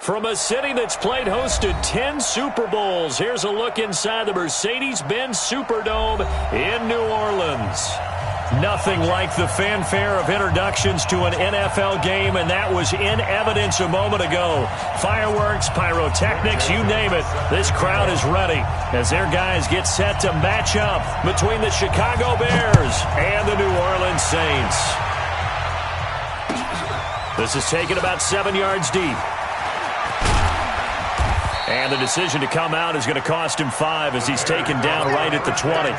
From a city that's played host to 10 Super Bowls, here's a look inside the Mercedes-Benz Superdome in New Orleans. Nothing like the fanfare of introductions to an NFL game, and that was in evidence a moment ago. Fireworks, pyrotechnics, you name it. This crowd is ready as their guys get set to match up between the Chicago Bears and the New Orleans Saints. This is taken about 7 yards deep. And the decision to come out is going to cost him 5 as he's taken down right at the 20.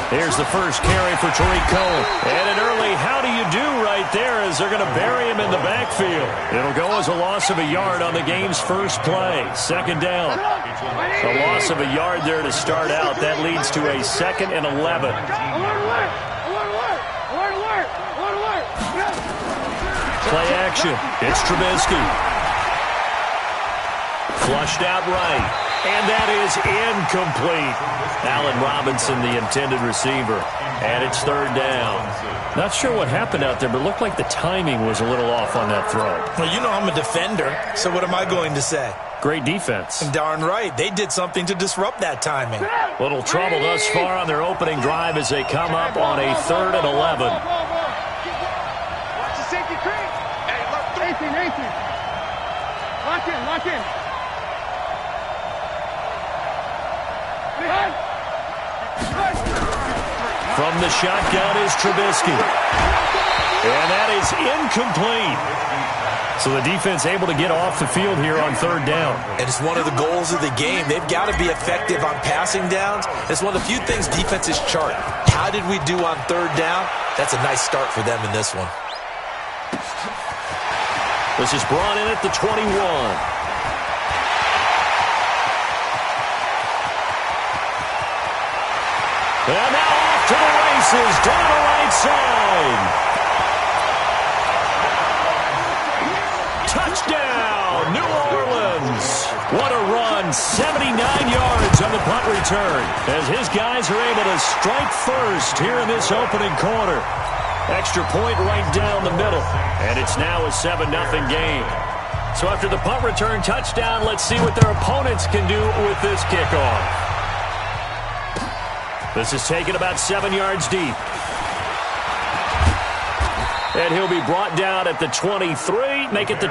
Here's the first carry for Tariq Cohen. And an early how do you do right there as they're going to bury him in the backfield. It'll go as a loss of a yard on the game's first play. Second down. A loss of a yard there to start out. That leads to a 2nd and 11. Play action. It's Trubisky. Flushed out right. And that is incomplete. Allen Robinson, the intended receiver. And it's 3rd down. Not sure what happened out there, but it looked like the timing was a little off on that throw. Well, you know I'm a defender, so what am I going to say? Great defense. And darn right. They did something to disrupt that timing. Little trouble thus far on their opening drive as they come up on a 3rd and 11. Watch the safety creek. Hey, look, Nathan. Lock in. From the shotgun is Trubisky. And that is incomplete. So the defense able to get off the field here on 3rd down. And it's one of the goals of the game. They've got to be effective on passing downs. It's one of the few things defenses chart. How did we do on 3rd down? That's a nice start for them in this one. This is brought in at the 21. And now off to the races, down the right side. Touchdown, New Orleans. What a run, 79 yards on the punt return as his guys are able to strike first here in this opening quarter. Extra point right down the middle, and it's now a 7-0 game. So after the punt return touchdown, let's see what their opponents can do with this kickoff. This is taken about 7 yards deep. And he'll be brought down at the 23, make it the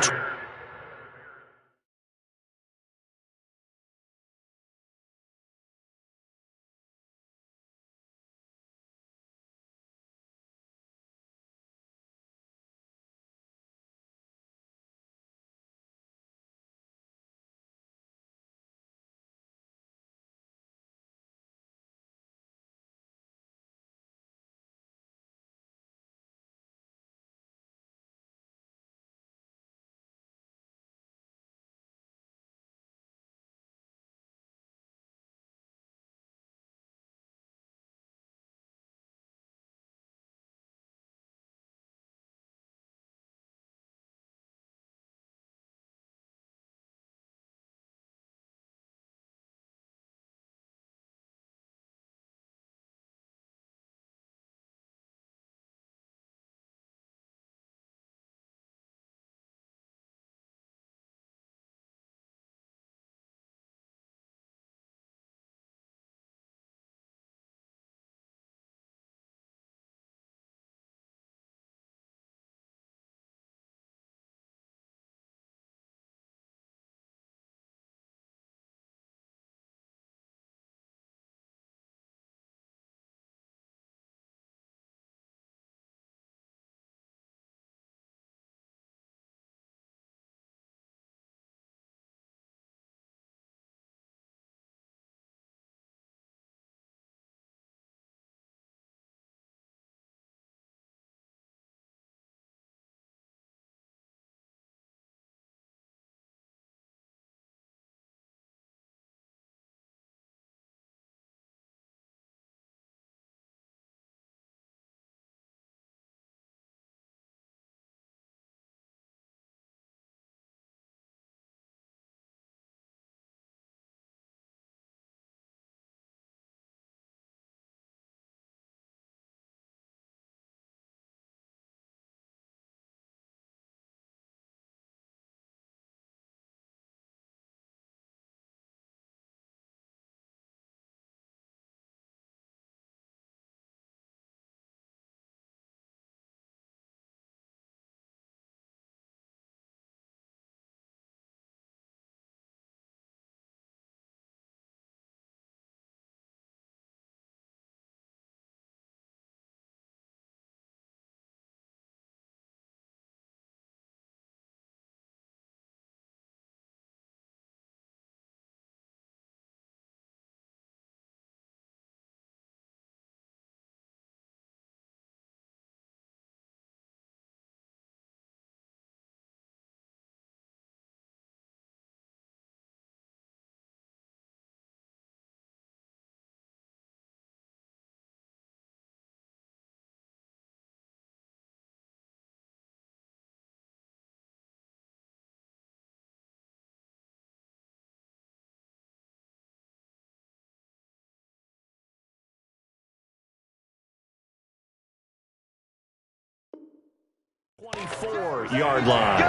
24-yard line.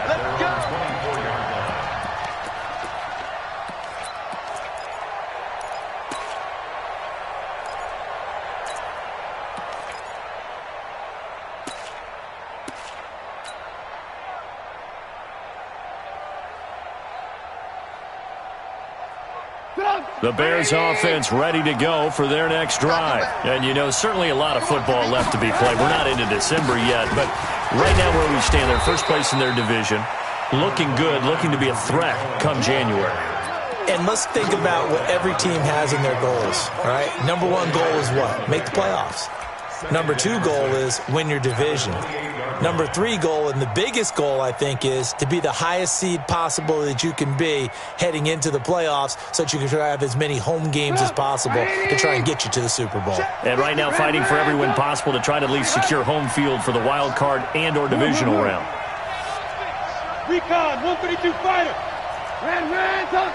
Let's go. The Bears offense ready to go for their next drive. And, you know, certainly a lot of football left to be played. We're not into December yet, but right now where we stand, they're first place in their division, looking good, looking to be a threat come January. And let's think about what every team has in their goals, all right? Number one goal is what? Make the playoffs. Number two goal is win your division. Number three goal, and the biggest goal, I think, is to be the highest seed possible that you can be heading into the playoffs so that you can try to have as many home games as possible to try and get you to the Super Bowl. And right now fighting for every win possible to try to at least secure home field for the wild card and or divisional round. Recon, 132 fighter. Red, up.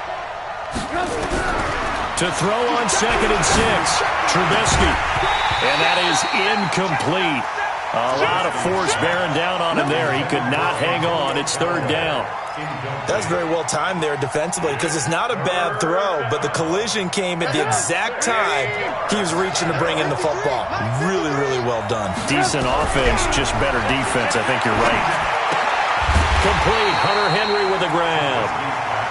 To throw on 2nd and 6, Trubisky. And that is incomplete. A lot of force bearing down on him there. He could not hang on. It's 3rd down. That's very well timed there defensively because it's not a bad throw, but the collision came at the exact time he was reaching to bring in the football. Really, really well done. Decent offense, just better defense. I think you're right. Complete. Hunter Henry with the grab.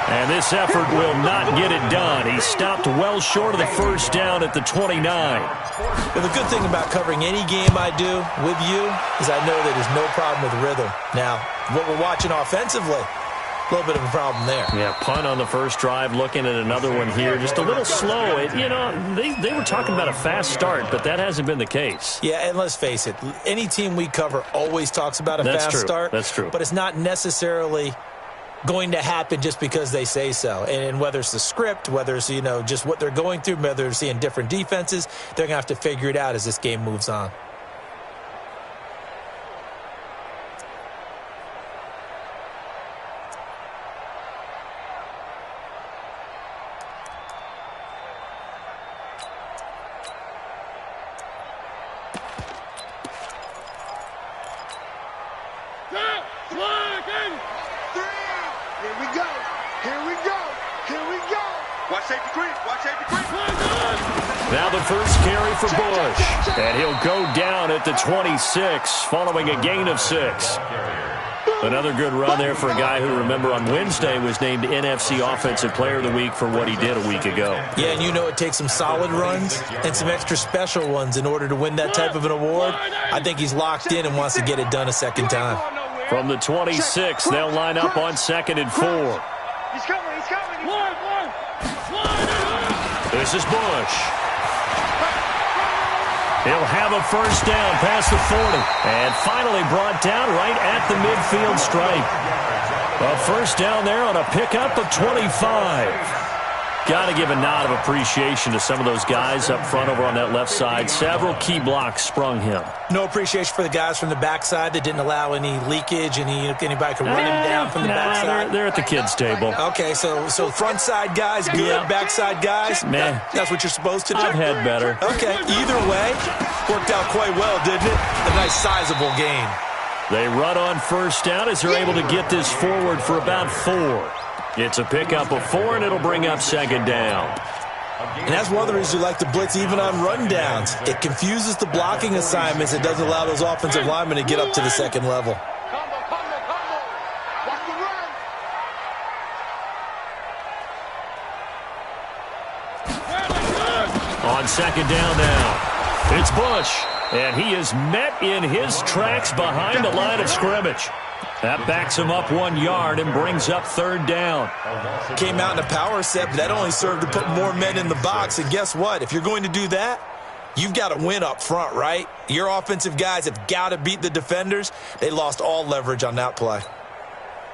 And this effort will not get it done. He stopped well short of the 1st down at the 29. Well, the good thing about covering any game I do with you is I know that there's no problem with rhythm. Now, what we're watching offensively, a little bit of a problem there. Yeah, punt on the first drive, looking at another one here. Just a little slow. You know, they were talking about a fast start, but that hasn't been the case. Yeah, and let's face it, any team we cover always talks about a fast start. That's true. But it's not necessarily going to happen just because they say so. And whether it's the script, whether it's, you know, just what they're going through, whether they're seeing different defenses, they're going to have to figure it out as this game moves on. Now the first carry for Bush, and he'll go down at the 26, following a gain of 6. Another good run there for a guy who, remember, on Wednesday was named NFC Offensive Player of the Week for what he did a week ago. Yeah, and you know it takes some solid runs and some extra special ones in order to win that type of an award. I think he's locked in and wants to get it done a second time. From the 26, they'll line up on 2nd and 4. He's coming. This is Bush. He'll have a first down past the 40. And finally brought down right at the midfield stripe. A first down there on a pickup of 25. Got to give a nod of appreciation to some of those guys up front over on that left side. Several key blocks sprung him. No appreciation for the guys from the backside that didn't allow any leakage, anybody could run him down from the backside. They're at the kids' table. Okay, so front side guys good, yeah. Backside guys, man, that's what you're supposed to do. I've had better. Okay, either way, worked out quite well, didn't it? A nice sizable gain. They run on first down as they're able to get this forward for about 4. It's a pickup of 4, and it'll bring up 2nd down. And that's one of the reasons you like to blitz even on run downs. It confuses the blocking assignments. It doesn't allow those offensive linemen to get up to the second level. On 2nd down now, it's Bush, and he is met in his tracks behind the line of scrimmage. That backs him up 1 yard and brings up 3rd down. Came out in a power set, but that only served to put more men in the box. And guess what? If you're going to do that, you've got to win up front, right? Your offensive guys have got to beat the defenders. They lost all leverage on that play.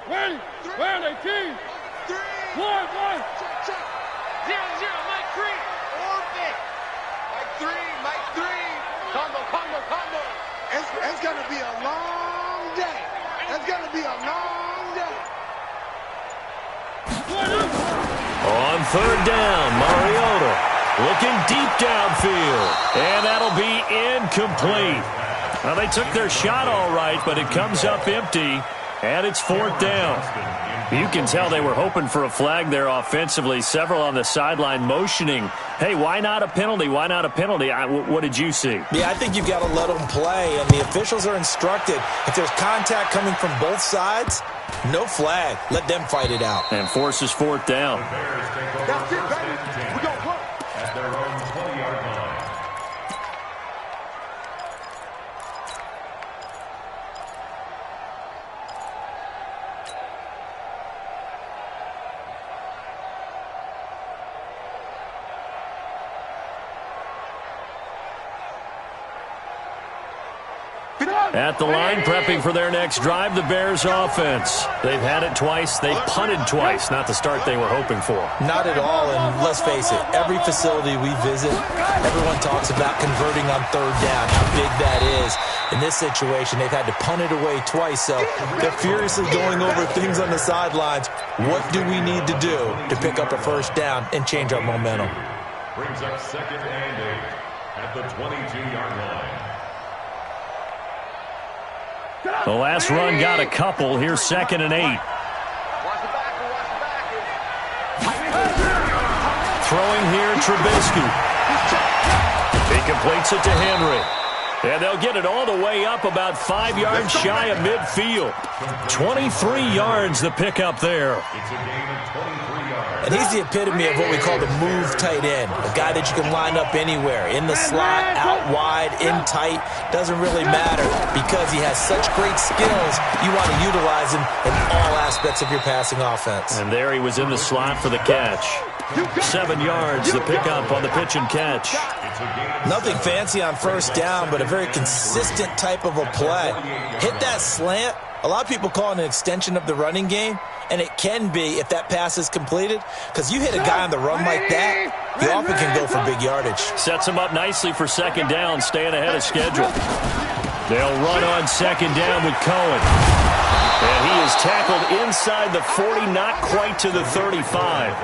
Ready? Where are they, team? 3, 1, 1. 0, 0, Mike 3. Orbit. Mike 3, Mike 3. Combo. It's going to be a long day. It's going to be a long day. On 3rd down, Mariota looking deep downfield. And that'll be incomplete. Well, they took their shot all right, but it comes up empty, and it's 4th down. You can tell they were hoping for a flag there offensively. Several on the sideline motioning, hey, why not a penalty? Why not a penalty? What did you see? Yeah, I think you've got to let them play, and the officials are instructed. If there's contact coming from both sides, no flag. Let them fight it out. And forces 4th down. That's it, baby. We got work. At their own 20-yard line. At the line, prepping for their next drive, the Bears offense. They've had it twice. They've punted twice. Not the start they were hoping for. Not at all, and let's face it, every facility we visit, everyone talks about converting on 3rd down, how big that is. In this situation, they've had to punt it away twice, so they're furiously going over things on the sidelines. What do we need to do to pick up a 1st down and change our momentum? Brings up 2nd and 8 at the 22-yard line. The last run got a couple. Here's 2nd and 8. Watch the back. Throwing here, Trubisky. He completes it to Henry. And they'll get it all the way up about 5 yards shy of midfield. 23 yards the pickup there. It's a gain of 23 yards. And he's the epitome of what we call the move tight end, a guy that you can line up anywhere, in the slot, out wide, in tight, doesn't really matter because he has such great skills. You want to utilize him in all aspects of your passing offense. And there he was in the slot for the catch. 7 yards, the pickup on the pitch and catch. Nothing fancy on 1st down, but a very consistent type of a play. Hit that slant. A lot of people call it an extension of the running game, and it can be if that pass is completed, because you hit a guy on the run like that, you often can go for big yardage. Sets him up nicely for 2nd down, staying ahead of schedule. They'll run on 2nd down with Cohen. And he is tackled inside the 40, not quite to the 35.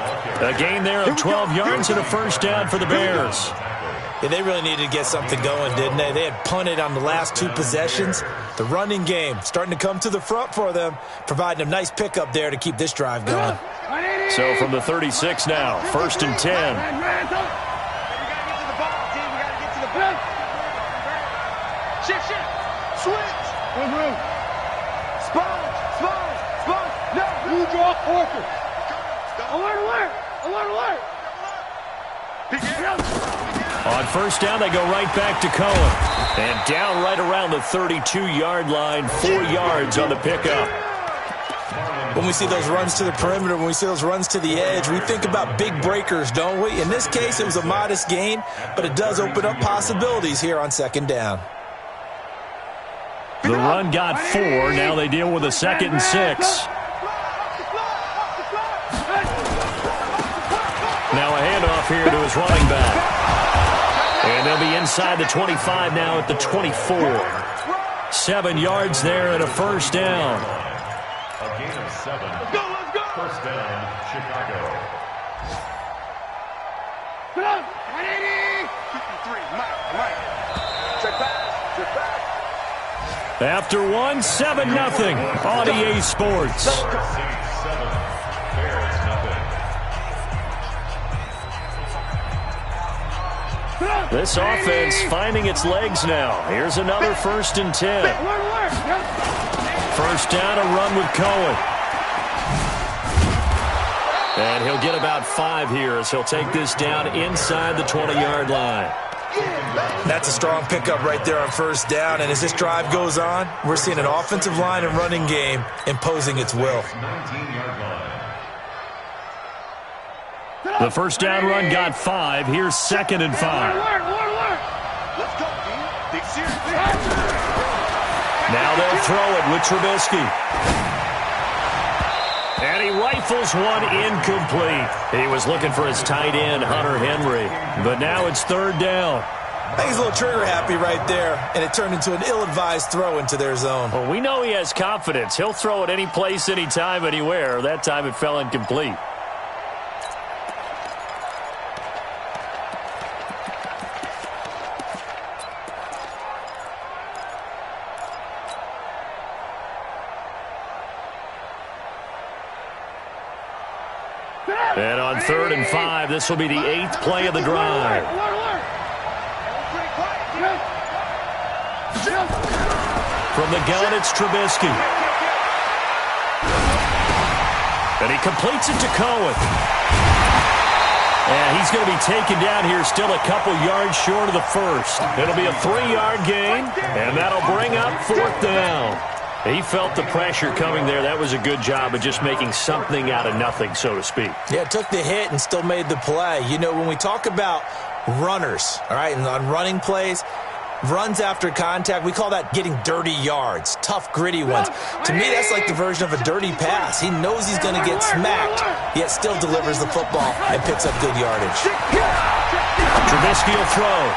A gain there of 12 yards and a 1st down for the Bears. Yeah, they really needed to get something going, didn't they? They had punted on the last 2 possessions. The running game starting to come to the front for them, providing a nice pickup there to keep this drive going. So from the 36 now, 1st and 10. We gotta get to the ball, team. We gotta get to the ball. Shift. Switch. Move. Sponge. No. You draw forward. Alert. On 1st down, they go right back to Cohen. And down right around the 32-yard line, 4 yards on the pickup. When we see those runs to the perimeter, when we see those runs to the edge, we think about big breakers, don't we? In this case, it was a modest gain, but it does open up possibilities here on 2nd down. The run got 4. Now they deal with a 2nd and 6. Now a handoff here to his running back. And they'll be inside the 25 now at the 24. 7 yards there and a 1st down. A gain of 7. Let's go. 1st down, Chicago. Get up. 53. Mike. Check back. After 1, 7-0 on EA Sports. 7. Bears nothing. This offense finding its legs now. Here's another 1st and 10. 1st down, a run with Cohen. And he'll get about 5 here as he'll take this down inside the 20-yard line. That's a strong pickup right there on 1st down, and as this drive goes on, we're seeing an offensive line and running game imposing its will. 19-yard line. The 1st down run got 5. Here's 2nd and 5. Let's go, dude. Now they'll throw it with Trubisky. And he rifles one incomplete. He was looking for his tight end, Hunter Henry. But now it's 3rd down. I think he's a little trigger happy right there, and it turned into an ill-advised throw into their zone. Well, we know he has confidence. He'll throw it any place, anytime, anywhere. That time it fell incomplete. And on 3rd and 5, this will be the 8th play of the drive. From the gun, it's Trubisky. And he completes it to Cohen. And he's going to be taken down here still a couple yards short of the first. It'll be a 3-yard gain, and that'll bring up 4th down. He felt the pressure coming there. That was a good job of just making something out of nothing, so to speak. Yeah, took the hit and still made the play. You know, when we talk about runners, all right, and on running plays, runs after contact, we call that getting dirty yards, tough, gritty ones. To me, that's like the version of a dirty pass. He knows he's going to get smacked, yet still delivers the football and picks up good yardage. Trubisky will throw.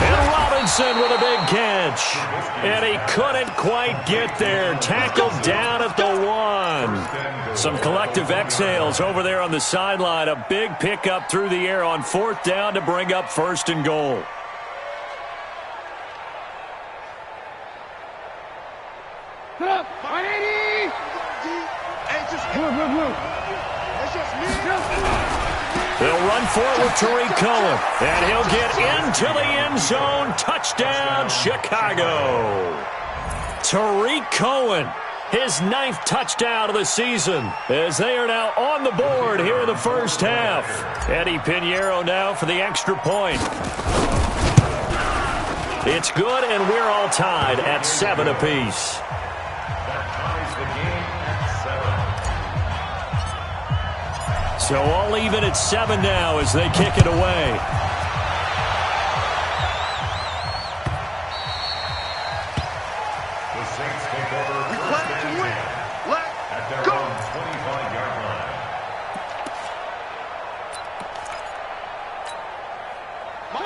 And Robinson with a big catch. And he couldn't quite get there. Tackled down at the 1. Some collective exhales over there on the sideline. A big pickup through the air on 4th down to bring up 1st and goal. Put up, 180! They'll run for it with Tariq Cohen. And he'll get into the end zone. Touchdown, Chicago. Tariq Cohen, his 9th touchdown of the season, as they are now on the board here in the first half. Eddie Pinheiro now for the extra point. It's good, and we're all tied at 7 apiece. So all even at 7 now as they kick it away. The Saints take over first and 10 at their own 25-yard line.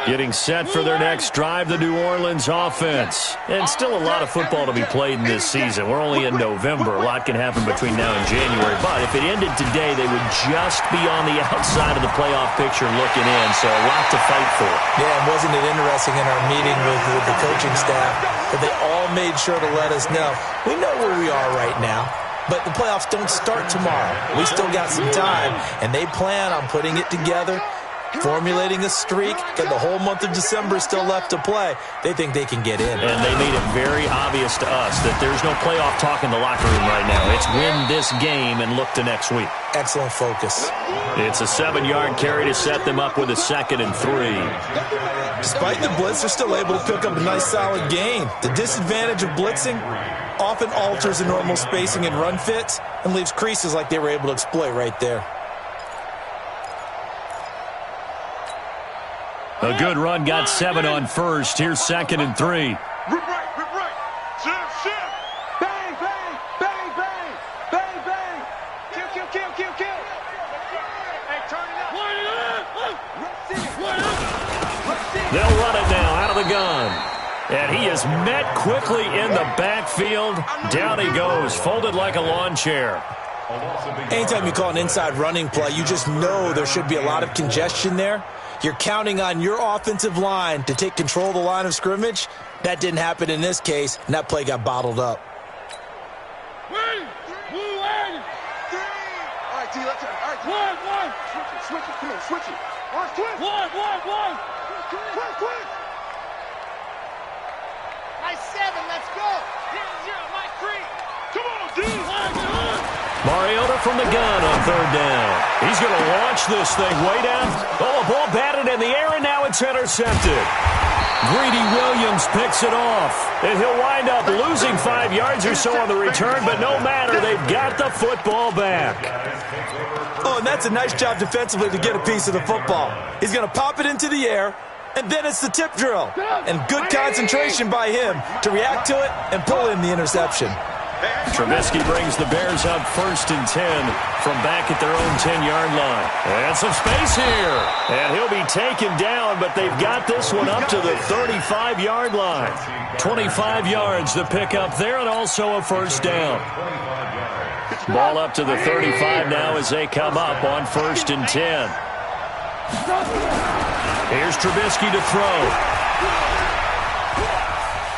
Getting set for their next drive, the New Orleans offense. And still a lot of football to be played in this season. We're only in November. A lot can happen between now and January. But if it ended today, they would just be on the outside of the playoff picture looking in. So a lot to fight for. Yeah, and wasn't it interesting in our meeting with the coaching staff that they all made sure to let us know, we know where we are right now, but the playoffs don't start tomorrow. We still got some time, and they plan on putting it together, formulating a streak, and the whole month of December is still left to play. They think they can get in. And they made it very obvious to us that there's no playoff talk in the locker room right now. It's win this game and look to next week. Excellent focus. It's a 7-yard carry to set them up with a 2nd and 3. Despite the blitz, they're still able to pick up a nice solid gain. The disadvantage of blitzing often alters the normal spacing and run fits and leaves creases like they were able to exploit right there. A good run got 7 on 1st. Here's 2nd and 3. Rip right. Shift. Bang, bang, bang, bang, bang, bang. Kill. Hey, turn it up. They'll run it now out of the gun. And he is met quickly in the backfield. Down he goes, folded like a lawn chair. Anytime you call an inside running play, you just know there should be a lot of congestion there. You're counting on your offensive line to take control of the line of scrimmage. That didn't happen in this case, and that play got bottled up. All right, T, let's one. Switch it. Come on, switch it. All right, switch. One. Quick. Nice 7, let's go. 0, Mike 3. Come on, D. Mariota from the gun on 3rd down. He's going to launch this thing way down. Oh, a ball batted in the air, and now it's intercepted. Greedy Williams picks it off. And he'll wind up losing 5 yards or so on the return, but no matter, they've got the football back. Oh, and that's a nice job defensively to get a piece of the football. He's going to pop it into the air, and then it's the tip drill. And good concentration by him to react to it and pull in the interception. Trubisky brings the Bears up 1st and 10 from back at their own 10-yard line. And some space here. And he'll be taken down, but they've got this one up to the 35-yard line. 25 yards to pick up there, and also a 1st down. Ball up to the 35 now as they come up on 1st and 10. Here's Trubisky to throw.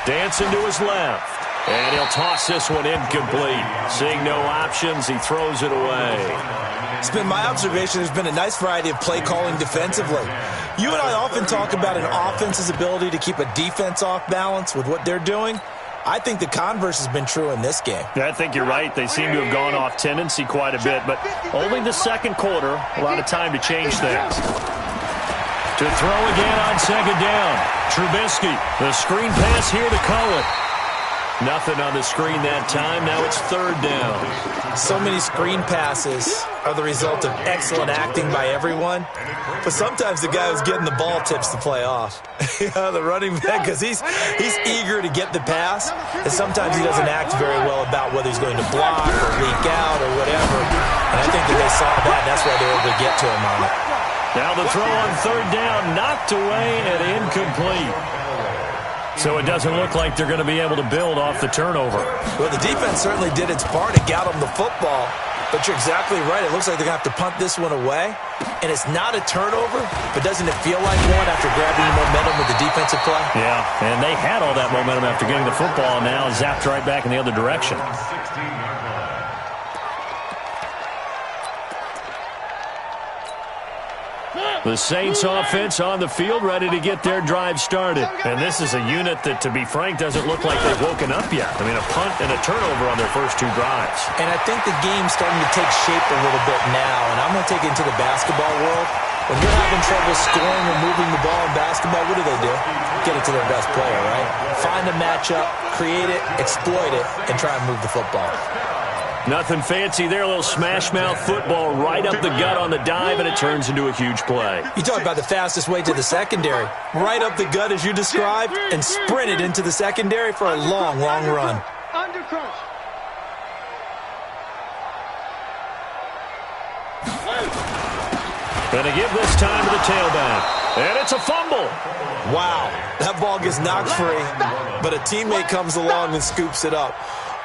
Dancing to his left. And he'll toss this one incomplete. Seeing no options, he throws it away. It's been my observation there's been a nice variety of play calling defensively. You and I often talk about an offense's ability to keep a defense off balance with what they're doing. I think the converse has been true in this game. Yeah, I think you're right. They seem to have gone off tendency quite a bit, but only the second quarter, a lot of time to change things. To throw again on second down. Trubisky, the screen pass here to Cohen. Nothing on the screen that time. Now it's third down. So many screen passes are the result of excellent acting by everyone. But sometimes the guy who's getting the ball tips the play off. The running back, because he's eager to get the pass. And sometimes he doesn't act very well about whether he's going to block or leak out or whatever. And I think that they saw that, and that's why they were able to get to him on it. Now the throw on third down, knocked away and incomplete. So it doesn't look like they're going to be able to build off the turnover. Well, the defense certainly did its part to get them the football. But you're exactly right. It looks like they're going to have to punt this one away. And it's not a turnover, but doesn't it feel like one after grabbing the momentum with the defensive play? Yeah, and they had all that momentum after getting the football, and now zapped right back in the other direction. The Saints offense on the field, ready to get their drive started. And this is a unit that, to be frank, doesn't look like they've woken up yet. I mean, a punt and a turnover on their first two drives. And I think the game's starting to take shape a little bit now. And I'm going to take it into the basketball world. When you're having trouble scoring or moving the ball in basketball, what do? Get it to their best player, right? Find a matchup, create it, exploit it, and try and move the football. Nothing fancy there. A little smash-mouth football right up the gut on the dive, and it turns into a huge play. You talk about the fastest way to the secondary. Right up the gut, as you described, and sprint it into the secondary for a long, long run. Under crunch. And a give this time to the tailback. And it's a fumble. Wow. That ball gets knocked free, but a teammate comes along and scoops it up.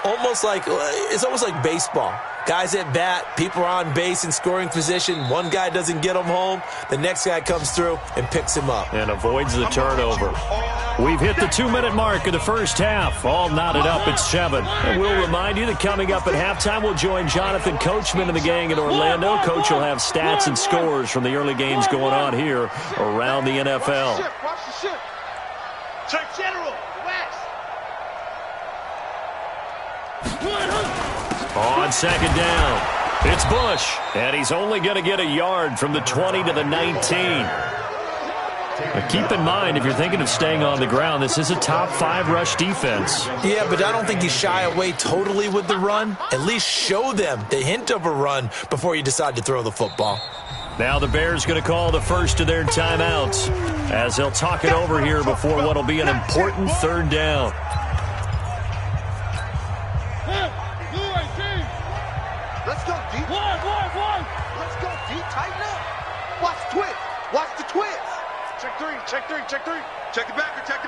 It's almost like baseball. Guys at bat, people are on base in scoring position. One guy doesn't get him home. The next guy comes through and picks him up. And avoids the turnover. We've hit the 2-minute mark of the first half. All knotted up at 7. And we'll remind you that coming up at halftime, we'll join Jonathan Coachman and the gang in Orlando. Coach will have stats and scores from the early games going on here around the NFL. Watch the ship. Check general. West. On second down, it's Bush, and he's only going to get a yard from the 20 to the 19. But keep in mind, if you're thinking of staying on the ground, this is a top 5 rush defense. Yeah, but I don't think you shy away totally with the run. At least show them the hint of a run before you decide to throw the football. Now the Bears going to call the first of their timeouts as they'll talk it over here before what will be an important third down. Let's go deep. One. Let's go deep. Tighten up. Watch the twist. Watch the twist. Check three. Check the backer. Check.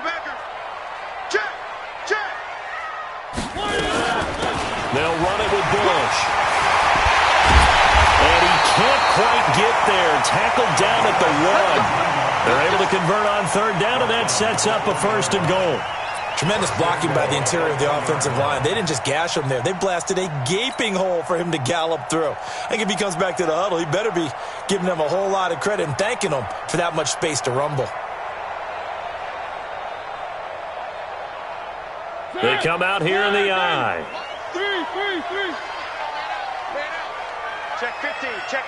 They'll run it with Bush. And he can't quite get there. Tackled down at the 1. They're able to convert on third down, and that sets up a first and goal. Tremendous blocking by the interior of the offensive line. They didn't just gash him there. They blasted a gaping hole for him to gallop through. I think if he comes back to the huddle, he better be giving them a whole lot of credit and thanking them for that much space to rumble. They come out here in the I. Three. Check 15. Check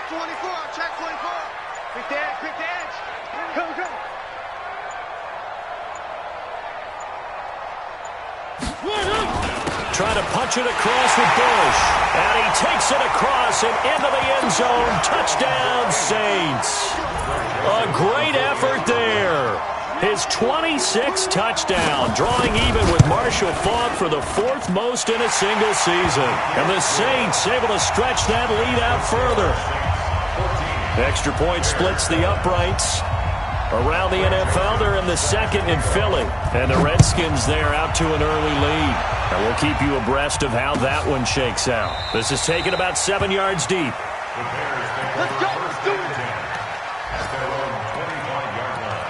24. Pick the edge. Go. Trying to punch it across with Bush. And he takes it across and into the end zone. Touchdown, Saints. A great effort there. His 26th touchdown, drawing even with Marshall Faulk for the 4th most in a single season. And the Saints able to stretch that lead out further. Extra point splits the uprights. Around the NFL, they're in the 2nd in Philly. And the Redskins there out to an early lead. And we'll keep you abreast of how that one shakes out. This is taken about 7 yards deep. Let's go. Let's do it. At their own 25-yard line.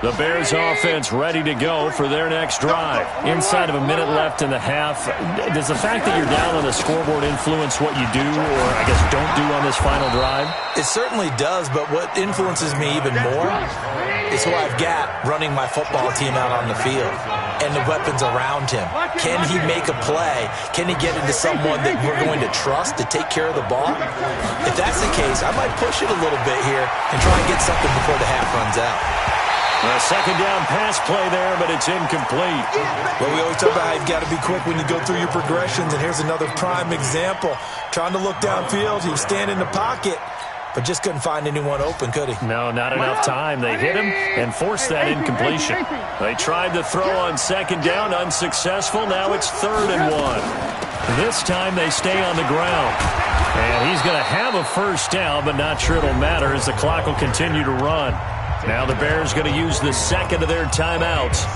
The Bears offense ready to go for their next drive. Inside of a minute left in the half, does the fact that you're down on the scoreboard influence what you do, or I guess don't do on this final drive? It certainly does, but what influences me even more is who I've got running my football team out on the field and the weapons around him. Can he make a play? Can he get into someone that we're going to trust to take care of the ball? If that's the case, I might push it a little bit here and try and get something before the half runs out. A second down pass play there, but it's incomplete. Well, we always talk about how you've got to be quick when you go through your progressions, and here's another prime example. Trying to look downfield, he was standing in the pocket, but just couldn't find anyone open, could he? No, not enough time. They hit him and forced that incompletion. They tried to throw on second down, unsuccessful. Now it's 3rd and 1. This time they stay on the ground. And he's going to have a first down, but not sure it'll matter as the clock will continue to run. Now the Bears going to use the second of their timeouts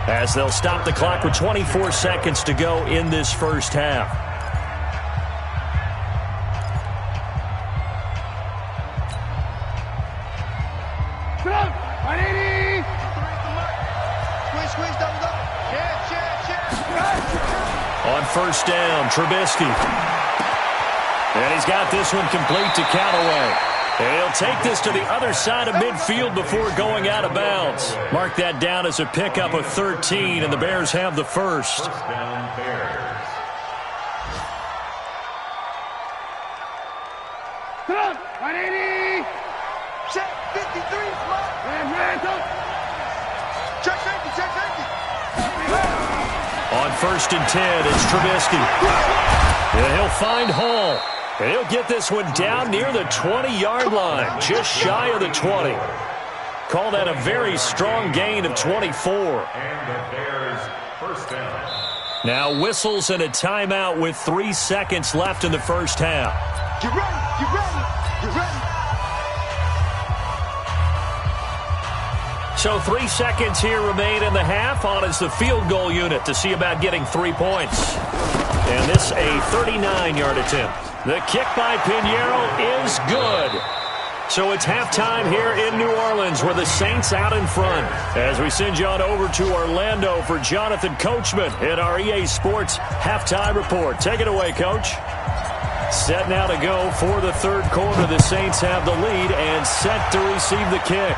as they'll stop the clock with 24 seconds to go in this first half. On first down, Trubisky. And he's got this one complete to Callaway. He'll take this to the other side of midfield before going out of bounds. Mark that down as a pickup of 13, and the Bears have the first. First down, Bears. Check 53, check safety. On first and 10, it's Trubisky. And he'll find Hall. And he'll get this one down near the 20-yard line, just shy of the 20. Call that a very strong gain of 24. And the Bears first down. Now whistles and a timeout with 3 seconds left in the first half. Get ready. So 3 seconds here remain in the half. On is the field goal unit to see about getting 3 points. And this a 39-yard attempt. The kick by Pinheiro is good. So it's halftime here in New Orleans with the Saints out in front. As we send you on over to Orlando for Jonathan Coachman in our EA Sports halftime report. Take it away, Coach. Set now to go for the third quarter. The Saints have the lead and set to receive the kick.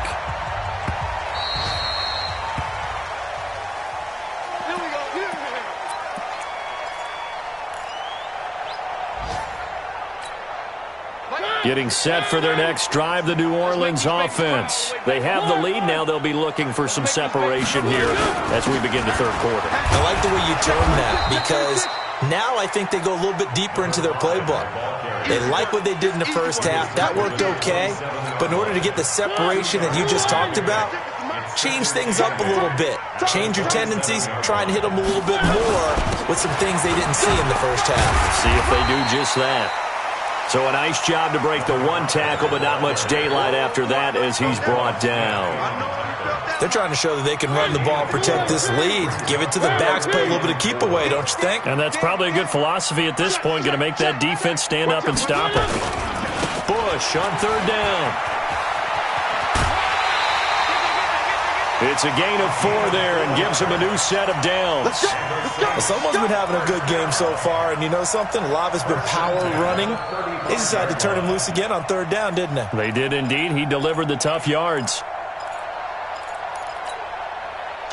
Getting set for their next drive, the New Orleans offense. They have the lead. Now they'll be looking for some separation here as we begin the third quarter. I like the way you term that because now I think they go a little bit deeper into their playbook. They like what they did in the first half. That worked okay. But in order to get the separation that you just talked about, change things up a little bit. Change your tendencies. Try and hit them a little bit more with some things they didn't see in the first half. See if they do just that. So a nice job to break the one tackle, but not much daylight after that as he's brought down. They're trying to show that they can run the ball, protect this lead, give it to the backs, play a little bit of keep away, don't you think? And that's probably a good philosophy at this point, going to make that defense stand up and stop it. Bush on third down. It's a gain of 4 there and gives him a new set of downs. Well, someone's been having a good game so far, and you know something? A lot of it's been power running. They decided to turn him loose again on third down, didn't they? They did indeed. He delivered the tough yards.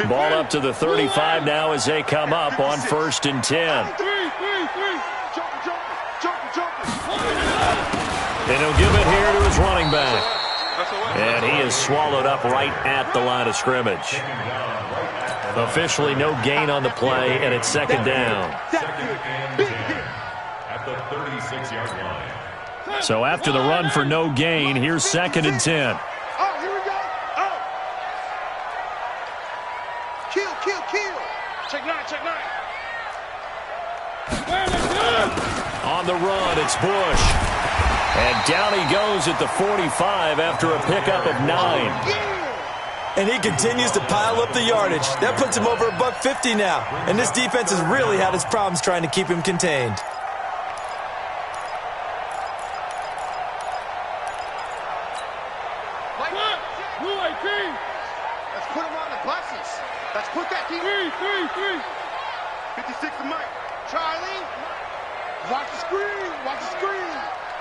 Ball up to the 35 now as they come up on first and 10. And he'll give it here to his running back. And he is swallowed up right at the line of scrimmage. Officially no gain on the play, and it's second down. At the 36-yard line. So after the run for no gain, here's second and 10. Oh, here we go. Oh. Kill. Check nine. On the run, it's Bush. And down he goes at the 45 after a pickup of 9. And he continues to pile up the yardage. That puts him over $150 now. And this defense has really had its problems trying to keep him contained. Let's put them on the buses. Let's put that team. 56 to Mike. Charlie. Watch the screen. Watch the screen.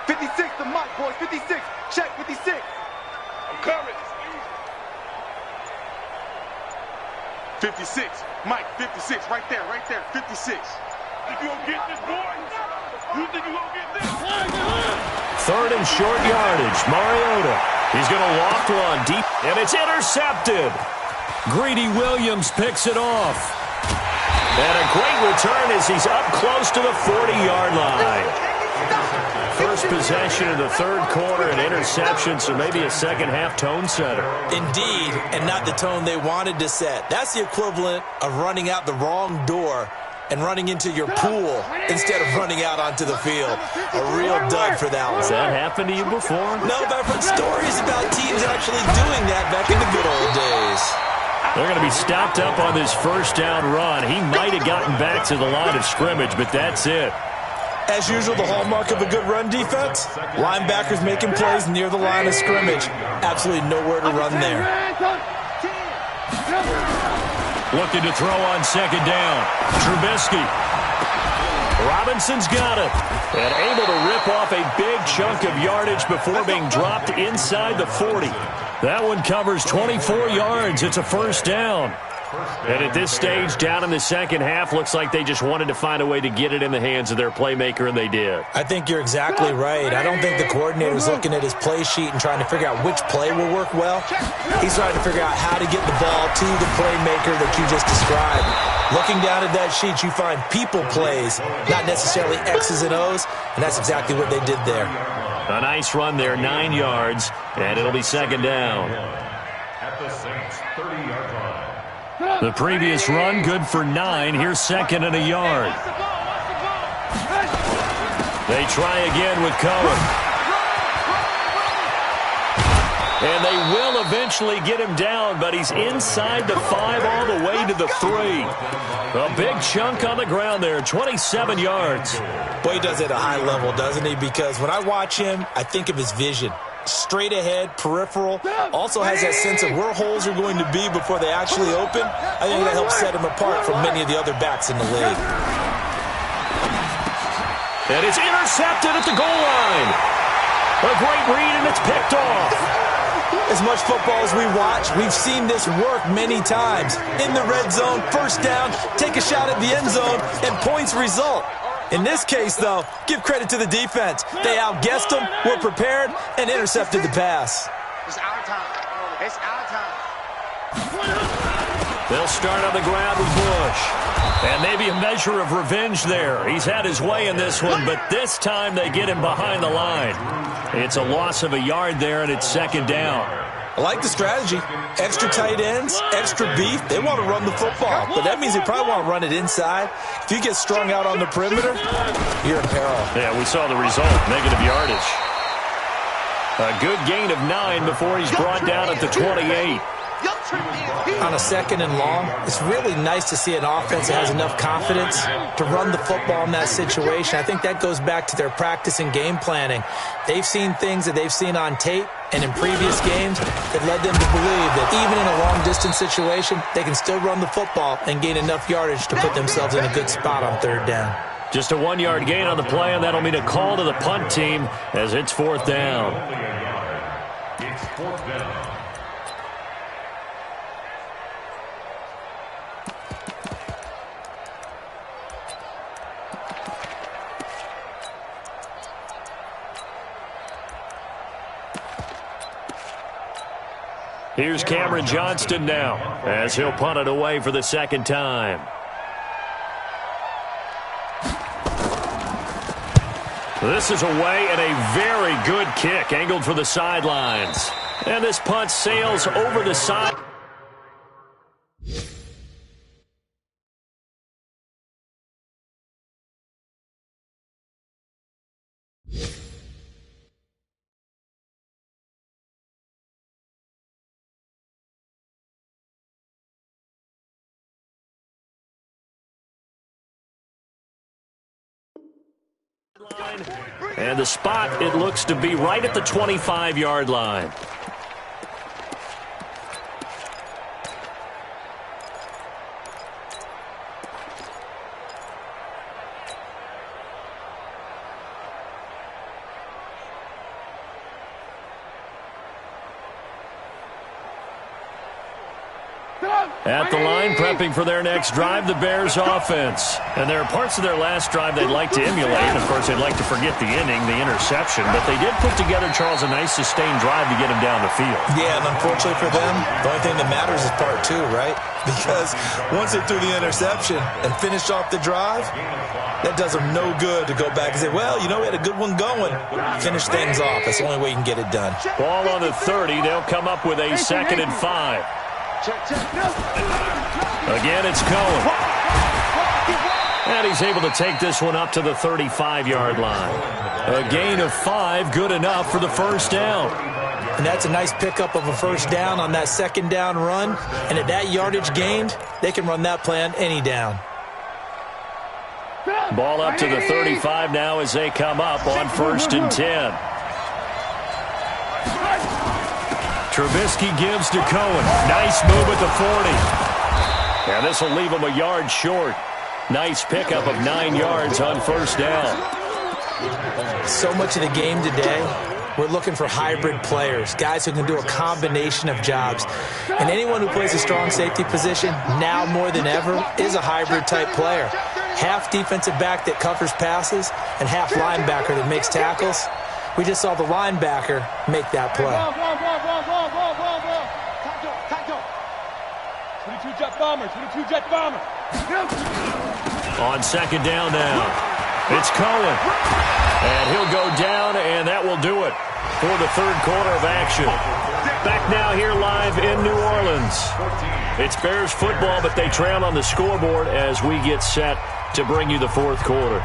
56 to Mike, boys. 56. Check 56. I'm coming. 56. Mike, 56. Right there, right there. 56. Think you gonna get this, boys? You think you gonna get this? Third and short yardage. Mariota. He's going to loft one deep, and it's intercepted. Greedy Williams picks it off. And a great return as he's up close to the 40-yard line. First possession of the third quarter, an interception, so maybe a second-half tone setter. Indeed, and not the tone they wanted to set. That's the equivalent of running out the wrong door and running into your pool instead of running out onto the field. A real dud for that one. Has that happened to you before? No, but I've heard stories about teams actually doing that back in the good old days. They're going to be stopped up on this first down run. He might have gotten back to the line of scrimmage, but that's it. As usual, the hallmark of a good run defense, linebackers making plays near the line of scrimmage. Absolutely nowhere to run there. Looking to throw on second down. Trubisky. Robinson's got it. And able to rip off a big chunk of yardage before being dropped inside the 40. That one covers 24 yards. It's a first down. And at this stage, down in the second half, looks like they just wanted to find a way to get it in the hands of their playmaker, and they did. I think you're exactly right. I don't think the coordinator's looking at his play sheet and trying to figure out which play will work well. He's trying to figure out how to get the ball to the playmaker that you just described. Looking down at that sheet, you find people plays, not necessarily X's and O's, and that's exactly what they did there. A nice run there, 9 yards, and it'll be second down. At the Saints' 30-yard line. The previous run, good for 9. Here's second and a yard. They try again with Cohen. And they will eventually get him down, but he's inside the 5 all the way to the 3. A big chunk on the ground there, 27 yards. Boy, he does it at a high level, doesn't he? Because when I watch him, I think of his vision. Straight ahead, peripheral, also has that sense of where holes are going to be before they actually open. I think that helps set him apart from many of the other backs in the league. And it's intercepted at the goal line. A great read, and it's picked off. As much football as we watch, we've seen this work many times. In the red zone, first down, take a shot at the end zone, and points result. In this case, though, give credit to the defense. They outguessed them, were prepared, and intercepted the pass. It's our time. It's our time. They'll start on the ground with Bush. And maybe a measure of revenge there. He's had his way in this one, but this time they get him behind the line. It's a loss of a yard there, and it's second down. I like the strategy. Extra tight ends, extra beef. They want to run the football, but that means they probably want to run it inside. If you get strung out on the perimeter, you're in peril. Yeah, we saw the result, negative yardage. A good gain of 9 before he's brought down at the 28. On a second and long, it's really nice to see an offense that has enough confidence to run the football in that situation. I think that goes back to their practice and game planning. They've seen things that they've seen on tape and in previous games that led them to believe that even in a long-distance situation, they can still run the football and gain enough yardage to put themselves in a good spot on third down. Just a 1-yard gain on the play, and that'll mean a call to the punt team as it's fourth down. It's fourth down. Here's Cameron Johnston now as he'll punt it away for the second time. This is away and a very good kick angled for the sidelines. And this punt sails over the side. And the spot, it looks to be right at the 25-yard line. At the line, prepping for their next drive, the Bears offense. And there are parts of their last drive they'd like to emulate. Of course, they'd like to forget the inning, the interception. But they did put together, Charles, a nice sustained drive to get him down the field. Yeah, and unfortunately for them, the only thing that matters is part two, right? Because once they threw the interception and finished off the drive, that does them no good to go back and say, well, you know, we had a good one going. Finish things off. That's the only way you can get it done. Ball on the 30. They'll come up with a 2nd and 5. Again, it's Cohen. And he's able to take this one up to the 35-yard line. A gain of 5, good enough for the first down. And that's a nice pickup of a first down on that 2nd down run. And at that yardage gained, they can run that play on any down. Ball up to the 35 now as they come up on 1st and 10. Trubisky gives to Cohen. Nice move at the 40. And this will leave him a yard short. Nice pickup of 9 yards on 1st down. So much of the game today, we're looking for hybrid players, guys who can do a combination of jobs. And anyone who plays a strong safety position, now more than ever, is a hybrid-type player. Half defensive back that covers passes and half linebacker that makes tackles. We just saw the linebacker make that play. 22-jet bomber, 22-jet bomber. On 2nd down now, it's Cohen. And he'll go down, and that will do it for the 3rd quarter of action. Back now here live in New Orleans. It's Bears football, but they trail on the scoreboard as we get set to bring you the 4th quarter.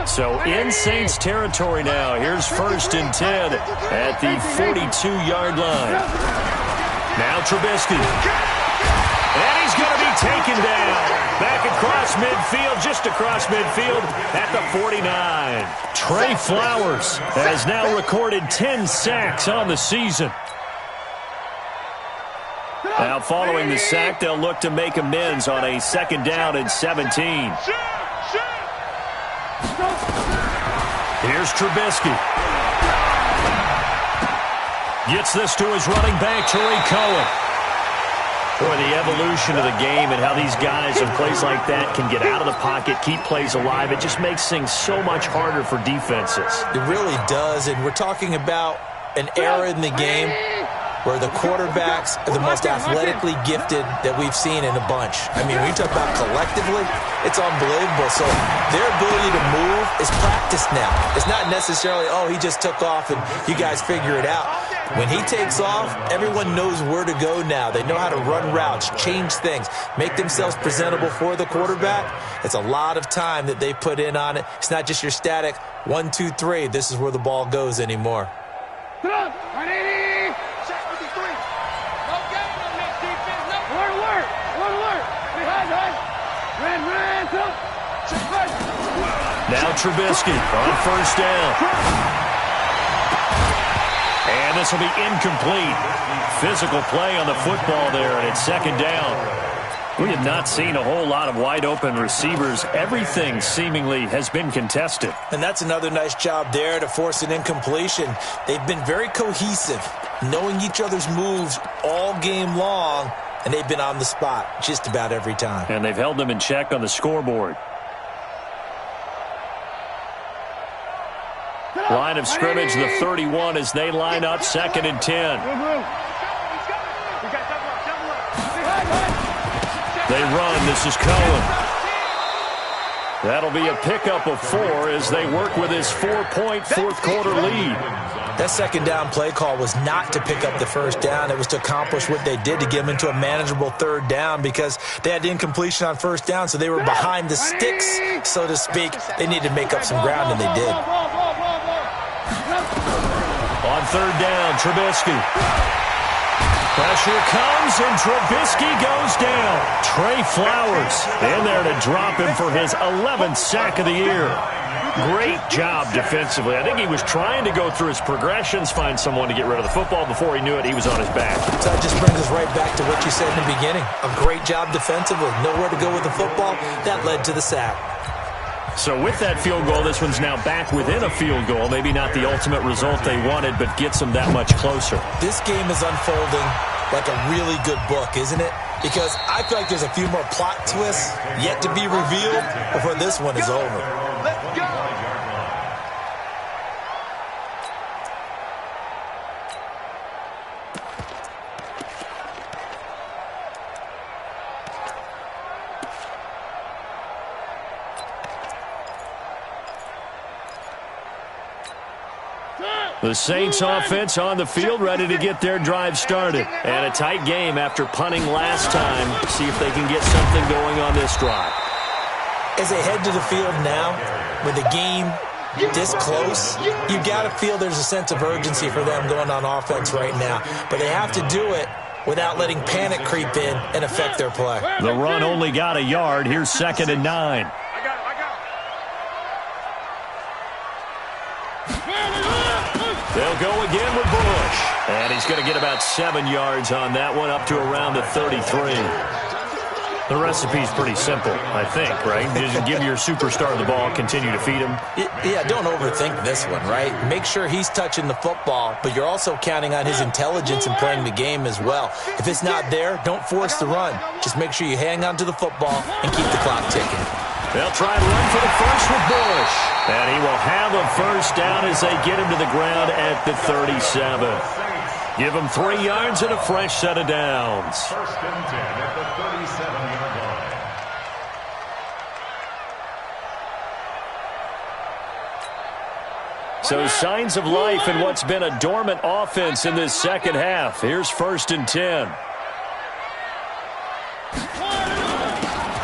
So in Saints territory now. Here's 1st and 10 at the 42-yard line. Now Trubisky. And he's going to be taken down. Back across midfield, just across midfield at the 49. Trey Flowers has now recorded 10 sacks on the season. Now following the sack, they'll look to make amends on a 2nd down and 17. Here's Trubisky. Gets this to his running back, Tariq Cohen. Boy, the evolution of the game and how these guys in plays like that can get out of the pocket, keep plays alive, it just makes things so much harder for defenses. It really does, and we're talking about an era in the game where the quarterbacks are the most athletically gifted that we've seen in a bunch. I mean, when you talk about collectively, it's unbelievable. So their ability to move is practiced now. It's not necessarily, oh, he just took off and you guys figure it out. When he takes off, everyone knows where to go now. They know how to run routes, change things, make themselves presentable for the quarterback. It's a lot of time that they put in on it. It's not just your static 1, 2, 3. This is where the ball goes anymore. Now Trubisky on 1st down. And this will be incomplete. Physical play on the football there, and it's 2nd down. We have not seen a whole lot of wide-open receivers. Everything seemingly has been contested. And that's another nice job there to force an incompletion. They've been very cohesive, knowing each other's moves all game long, and they've been on the spot just about every time. And they've held them in check on the scoreboard. Line of scrimmage, the 31, as they line up 2nd and 10. They run. This is Cohen. That'll be a pickup of 4 as they work with his 4-point 4th quarter lead. That 2nd down play call was not to pick up the 1st down. It was to accomplish what they did to get them into a manageable 3rd down because they had incompletion on 1st down, so they were behind the sticks, so to speak. They needed to make up some ground, and they did. On 3rd down, Trubisky. Pressure comes, and Trubisky goes down. Trey Flowers in there to drop him for his 11th sack of the year. Great job defensively. I think he was trying to go through his progressions, find someone to get rid of the football. Before he knew it, he was on his back. So that just brings us right back to what you said in the beginning. A great job defensively. Nowhere to go with the football. That led to the sack. So with that field goal, this one's now back within a field goal. Maybe not the ultimate result they wanted, but gets them that much closer. This game is unfolding like a really good book, isn't it? Because I feel like there's a few more plot twists yet to be revealed before this one is over. Let's go. The Saints offense on the field, ready to get their drive started. And a tight game after punting last time. See if they can get something going on this drive. As they head to the field now, with the game this close, you got to feel there's a sense of urgency for them going on offense right now. But they have to do it without letting panic creep in and affect their play. The run only got a yard. Here's 2nd and 9. They'll go again with Bush. And he's going to get about 7 yards on that one, up to around the 33. The recipe's pretty simple, I think, right? Just give your superstar the ball, continue to feed him. Yeah, don't overthink this one, right? Make sure he's touching the football, but you're also counting on his intelligence in playing the game as well. If it's not there, don't force the run. Just make sure you hang on to the football and keep the clock ticking. They'll try and run for the first with Bush. And he will have a first down as they get him to the ground at the 37. Give him 3 yards and a fresh set of downs. 1st and 10 at the 37-yard line. So signs of life in what's been a dormant offense in this second half. Here's 1st and 10.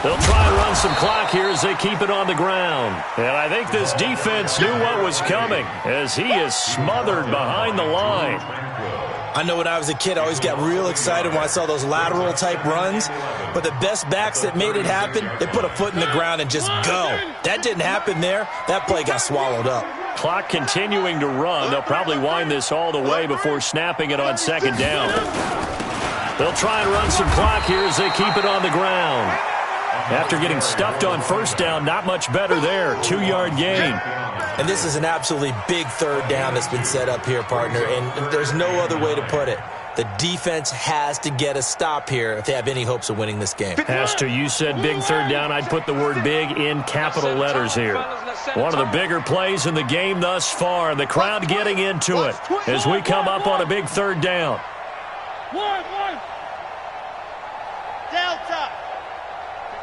They'll try and run some clock here as they keep it on the ground. And I think this defense knew what was coming as he is smothered behind the line. I know when I was a kid, I always got real excited when I saw those lateral-type runs. But the best backs that made it happen, they put a foot in the ground and just go. That didn't happen there. That play got swallowed up. Clock continuing to run. They'll probably wind this all the way before snapping it on 2nd down. They'll try and run some clock here as they keep it on the ground. After getting stuffed on 1st down, not much better there. 2-yard gain. And this is an absolutely big 3rd down that's been set up here, partner, and there's no other way to put it. The defense has to get a stop here if they have any hopes of winning this game. Has to. You said big 3rd down. I'd put the word big in capital letters here. One of the bigger plays in the game thus far. The crowd getting into it as we come up on a big 3rd down. Delta.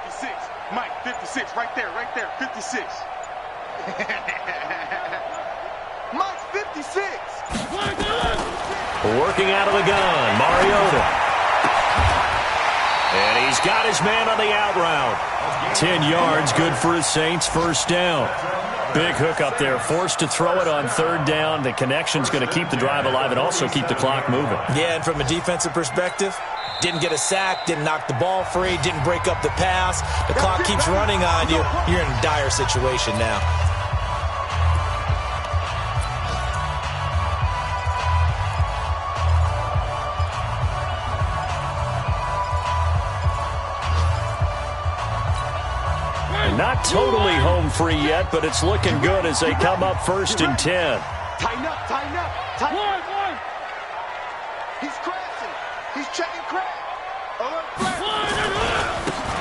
56. Mike, 56. Right there, 56. Mike's 56. Working out of the gun, Mariota. And he's got his man on the out route. 10 yards, good for his Saints, 1st down. Big hook up there, forced to throw it on 3rd down. The connection's going to keep the drive alive and also keep the clock moving. Yeah, and from a defensive perspective, didn't get a sack, didn't knock the ball free, didn't break up the pass. The clock keeps running on you. You're in a dire situation now. Not totally home free yet, but it's looking good as they come up 1st and 10. Tighten up, tighten up, tighten up. He's crashing. He's checking crack.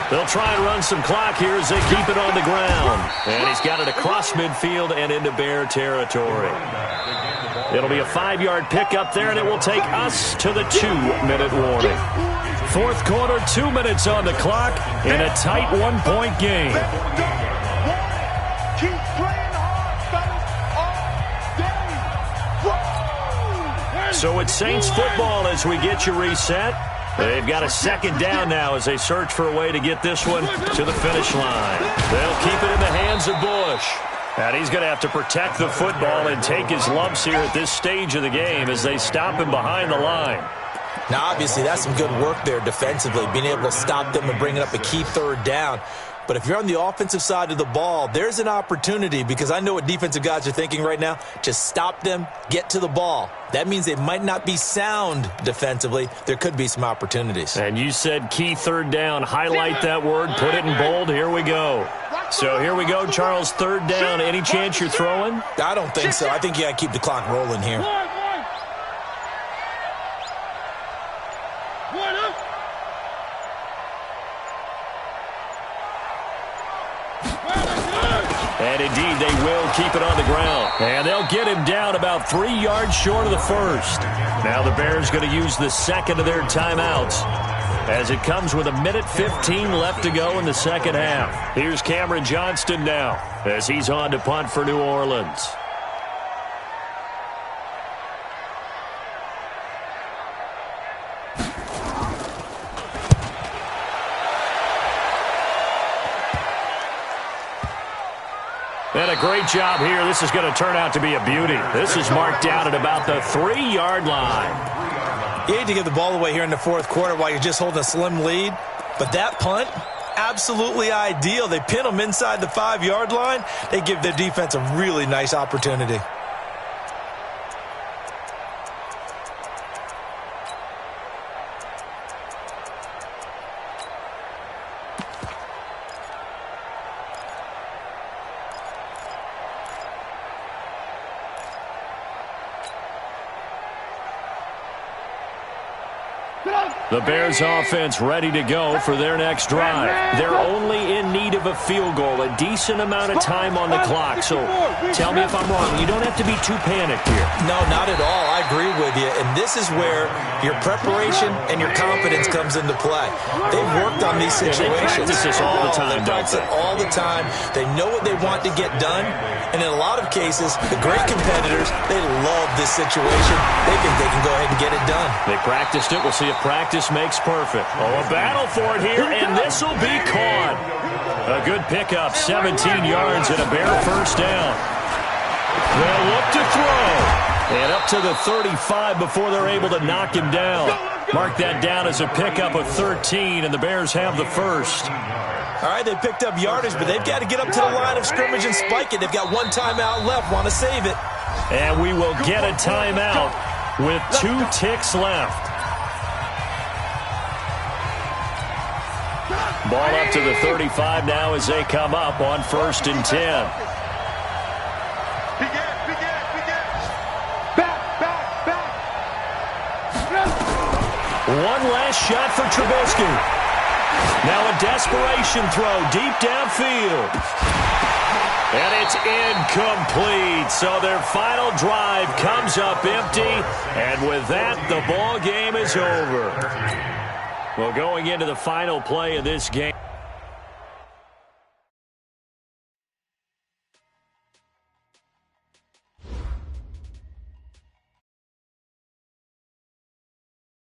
They'll try and run some clock here as they keep it on the ground. And he's got it across midfield and into Bear territory. It'll be a 5-yard pickup there, and it will take us to the 2-minute warning. 4th quarter, 2 minutes on the clock in a tight 1-point game. Keep playing hard, fellas, all day. So it's Saints football as we get you reset. They've got a 2nd down now as they search for a way to get this one to the finish line. They'll keep it in the hands of Bush. And he's going to have to protect the football and take his lumps here at this stage of the game as they stop him behind the line. Now, obviously, that's some good work there defensively, being able to stop them and bringing up a key 3rd down. But if you're on the offensive side of the ball, there's an opportunity, because I know what defensive guys are thinking right now. Just stop them, get to the ball. That means they might not be sound defensively. There could be some opportunities. And you said key 3rd down. Highlight that word, put it in bold. Here we go. So here we go, Charles, third down. Any chance you're throwing? I don't think so. I think you got to keep the clock rolling here. And indeed, they will keep it on the ground. And they'll get him down about 3 yards short of the first. Now the Bears going to use the second of their timeouts as it comes with 1:15 left to go in the second half. Here's Cameron Johnston now as he's on to punt for New Orleans. And a great job here. This is going to turn out to be a beauty. This is marked down at about the 3-yard line. You hate to give the ball away here in the fourth quarter while you're just holding a slim lead. But that punt, absolutely ideal. They pin them inside the 5-yard line. They give their defense a really nice opportunity. The Bears offense ready to go for their next drive. They're only in need of a field goal, a decent amount of time on the clock. So tell me if I'm wrong. You don't have to be too panicked here. No, not at all. I agree with you. And this is where your preparation and your confidence comes into play. They've worked on these situations. They practice this all the time, They practice it all the time. They know what they want to get done. And in a lot of cases, the great competitors, they love this situation. They think they can go ahead and get it done. They practiced it. We'll see if practice makes perfect. Oh, a battle for it here, and this will be caught. A good pickup, 17 yards and a Bear first down. They'll look to throw. And up to the 35 before they're able to knock him down. Mark that down as a pickup of 13, and the Bears have the first. All right, they picked up yardage, but they've got to get up to the line of scrimmage and spike it. They've got one timeout left, want to save it. And we will get a timeout with 2 ticks left. Ball up to the 35 now as they come up on 1st and 10. One last shot for Trubisky. Now a desperation throw deep downfield. And it's incomplete. So their final drive comes up empty. And with that, the ball game is over. Well, going into the final play of this game.